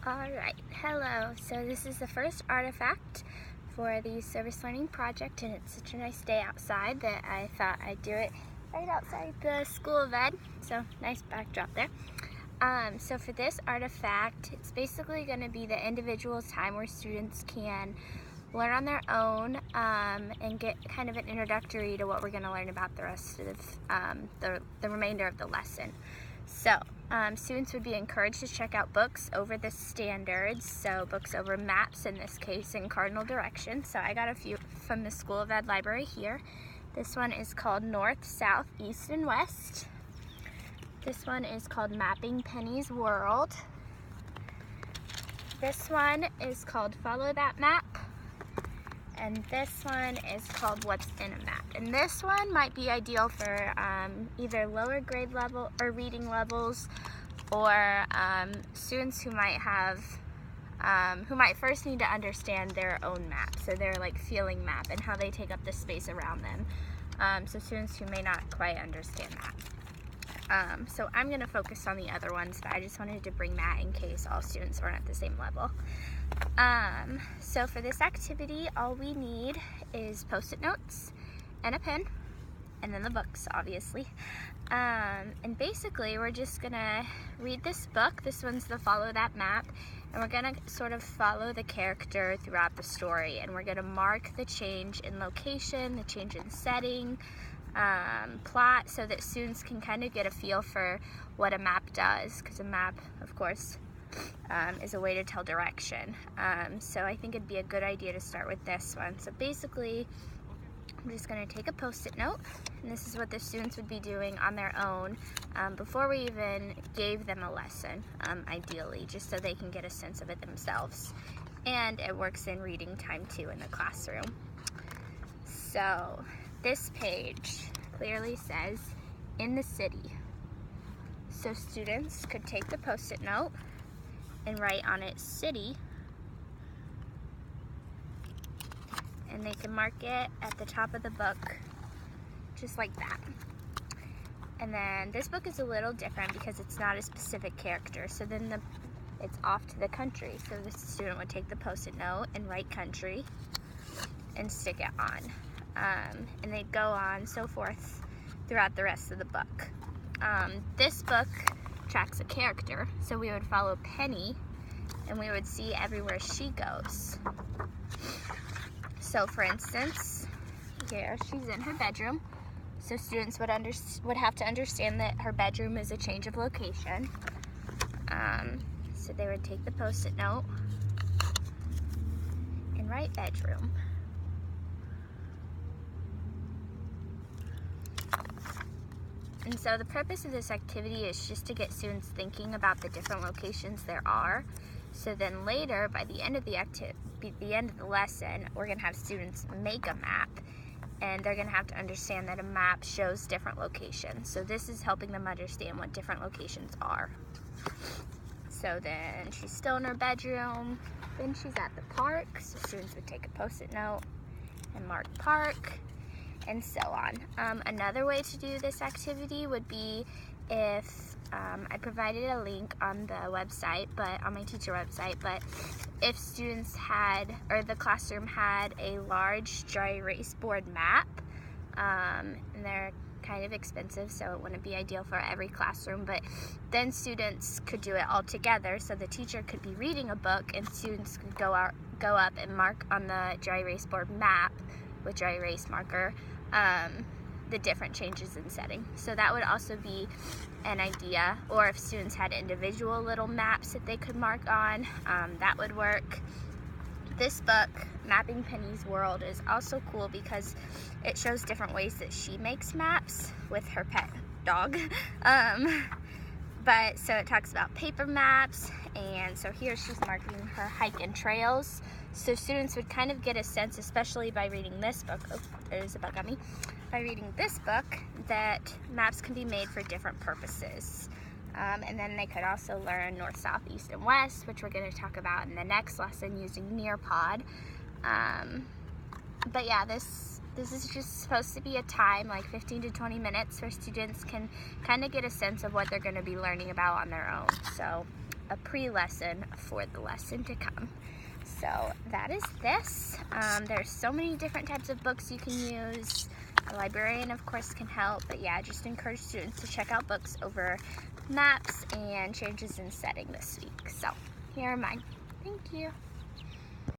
Alright, hello. So this is the first artifact for the Service Learning Project, and it's such a nice day outside that I thought I'd do it right outside the School of Ed. So nice backdrop there. So for this artifact, it's basically going to be the individual time where students can learn on their own and get kind of an introductory to what we're going to learn about the rest of the remainder of the lesson. So students would be encouraged to check out books over the standards, so books over maps in this case in cardinal directions. So I got a few from the School of Ed library here. This one is called North, South, East, and West. This one is called Mapping Penny's World. This one is called Follow That Map. And this one is called What's in a Map. And this one might be ideal for either lower grade level or reading levels, or students who might have, who might first need to understand their own map, so their like feeling map and how they take up the space around them. So students who may not quite understand that. So I'm going to focus on the other ones, but I just wanted to bring that in case all students weren't at the same level. So for this activity, all we need is Post-it notes and a pen, and then the books, obviously. And basically, we're just going to read this book. This one's the Follow That Map, and we're going to sort of follow the character throughout the story, and we're going to mark the change in location, the change in setting, plot, so that students can kind of get a feel for what a map does, because a map, of course, is a way to tell direction. So I think it'd be a good idea to start with this one. So basically, I'm just going to take a Post-it note, and this is what the students would be doing on their own before we even gave them a lesson, ideally, just so they can get a sense of it themselves. And it works in reading time too in the classroom. So this page clearly says in the city. So students could take the Post-it note and write on it city, and they can mark it at the top of the book just like that. And then this book is a little different because it's not a specific character, so then it's off to the country. So the student would take the Post-it note and write country and stick it on. And they'd go on so forth throughout the rest of the book. This book tracks a character, so we would follow Penny and we would see everywhere she goes. So for instance, here she's in her bedroom, so students would have to understand that her bedroom is a change of location. So they would take the Post-it note and write bedroom. And so the purpose of this activity is just to get students thinking about the different locations there are. So then later, by the end of the lesson, we're going to have students make a map, and they're going to have to understand that a map shows different locations. So this is helping them understand what different locations are. So then she's still in her bedroom, then she's at the park, so students would take a Post-it note and mark park, and so on. Another way to do this activity would be if I provided a link on the website, but on my teacher website, but if students had, or the classroom had a large dry erase board map, and they're kind of expensive, so it wouldn't be ideal for every classroom, but then students could do it all together. So the teacher could be reading a book and students could go up and mark on the dry erase board map with dry erase marker the different changes in setting. So that would also be an idea. Or if students had individual little maps that they could mark on, that would work. This book, Mapping Penny's World, is also cool because it shows different ways that she makes maps with her pet dog. But so it talks about paper maps, and so here she's marking her hike and trails. So students would kind of get a sense, especially by reading this book, oh, there's a bug on me, by reading this book, that maps can be made for different purposes. And then they could also learn north, south, east, and west, which we're going to talk about in the next lesson using Nearpod. But yeah, this is just supposed to be a time, like 15 to 20 minutes, where students can kind of get a sense of what they're going to be learning about on their own. So a pre-lesson for the lesson to come. So that is this. There's so many different types of books you can use. A librarian, of course, can help, but yeah, just encourage students to check out books over maps and changes in setting this week. So here are mine. Thank you.